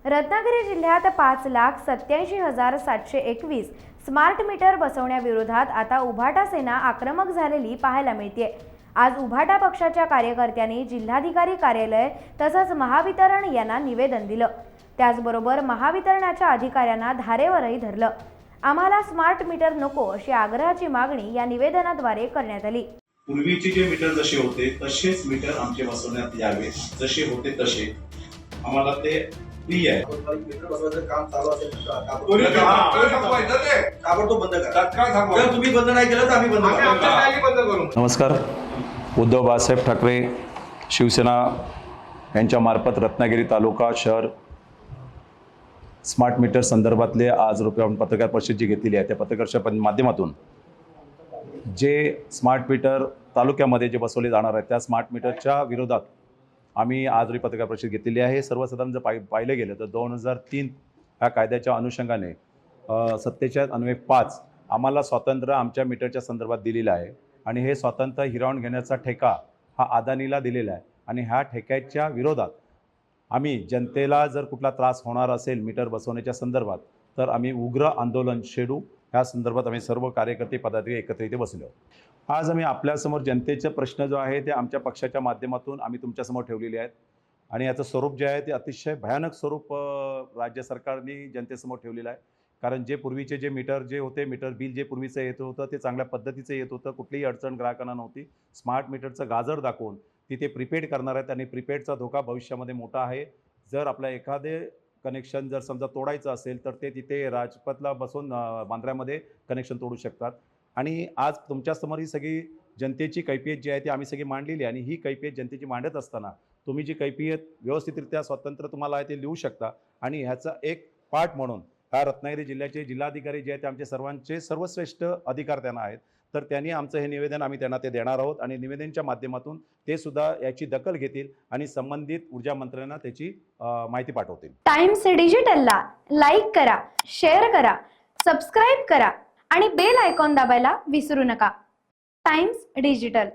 रत्नागिरी जिल्ह्यात 5,87,721 smart meter बसवण्याविरोधात आता उभाटा सेना आक्रमक झालेली पाहायला मिळते। आज उभाटा पक्षाच्या कार्यकर्त्यांनी जिल्हाधिकारी कार्यालय तसंच महावितरण यांना निवेदन दिलं। त्याचबरोबर महावितरणाच्या अधिकाऱ्यांना धारेवरही धरलं। आम्हाला स्मार्ट मीटर नको अशी आग्रहाची मागणी या निवेदनाद्वारे करण्यात आली। पूर्वीचे जे मीटर जसे होते तसेच मीटर आमचे बसवण्यात यावे, जसे होते तसे आम्हाला ते फ्री आहे। मीटर बसवायचं काम चालू असेल तर ताबडतोब बंद करा। जर तुम्ही बंद नाही केलं तर आम्ही बंद करू। नमस्कार। उद्धव बाळासाहेब ठाकरे शिवसेना यांच्यामार्फत रत्नागिरी तालुका शहर स्मार्ट मीटर संदर्भातले आज आपण पत्रकार परिषद जी घेतलेली आहे त्या पत्रकाराच्या माध्यमातून जे स्मार्ट मीटर तालुक्यामध्ये जे बसवले जाणार आहेत त्या स्मार्ट मीटरच्या विरोधात आम्ही आज पत्रकार परिषद घेतलेली आहे। सर्वसाधारण जर पाहिलं गेलं तर 2003 ह्या कायद्याच्या अनुषंगाने 47/5 आम्हाला स्वातंत्र्य आमच्या मीटरच्या संदर्भात दिलेलं आहे आणि हे स्वातंत्र्य हिरावून घेण्याचा ठेका हा अदानीला दिलेला आहे आणि ह्या ठेक्याच्या विरोधात आम्ही जनतेला जर कुठला त्रास होणार असेल मीटर बसवण्याच्या संदर्भात तर आम्ही उग्र आंदोलन छेडू। ह्या संदर्भात आम्ही सर्व कार्यकर्ते पदाधिकारी एकत्र इथे बसलो। आज आम्ही आपल्यासमोर जनतेचे प्रश्न जो आहे ते आमच्या पक्षाच्या माध्यमातून आम्ही तुमच्यासमोर ठेवलेले आहेत आणि याचं स्वरूप जे आहे ते अतिशय भयानक स्वरूप राज्य सरकारने जनतेसमोर ठेवलेलं आहे। कारण जे पूर्वीचे जे मीटर जे होते, मीटर बिल जे पूर्वीचं येत होतं ते चांगल्या पद्धतीचं येत होतं, कुठलीही अडचण ग्राहकांना नव्हती। स्मार्ट मीटरचं गाजर दाखवून तिथे प्रीपेड करणार आहेत आणि प्रीपेडचा धोका भविष्यामध्ये मोठा आहे। जर आपल्या एखादे कनेक्शन जर समजा तोडायचं असेल तर ते तिथे राजपथला बसून बांद्र्यामध्ये कनेक्शन तोडू शकतात। आणि आज तुमच्यासमोर ही सगळी जनतेची कैफियत जी आहे ती आम्ही सगळी मांडलेली आहे आणि ही कैफियत जनतेची मांडत असताना तुम्ही जी कैफियत व्यवस्थितरित्या स्वतंत्र तुम्हाला आहे ते लिहू शकता आणि ह्याचा एक पार्ट म्हणून ह्या रत्नागिरी जिल्ह्याचे जिल्हाधिकारी जे आहेत ते आमचे सर्वांचे सर्वश्रेष्ठ अधिकार त्यांना आहेत, तर त्यांनी आमचं हे निवेदन आम्ही त्यांना ते देणार आहोत आणि निवेदनच्या माध्यमातून ते सुद्धा याची दखल घेतील आणि संबंधित ऊर्जा मंत्र्यांना त्याची माहिती पाठवतील। टाइम्स डिजिटलला लाईक करा, शेअर करा, सबस्क्राईब करा आणि बेल आयकॉन दाबायला विसरू नका। Times digital.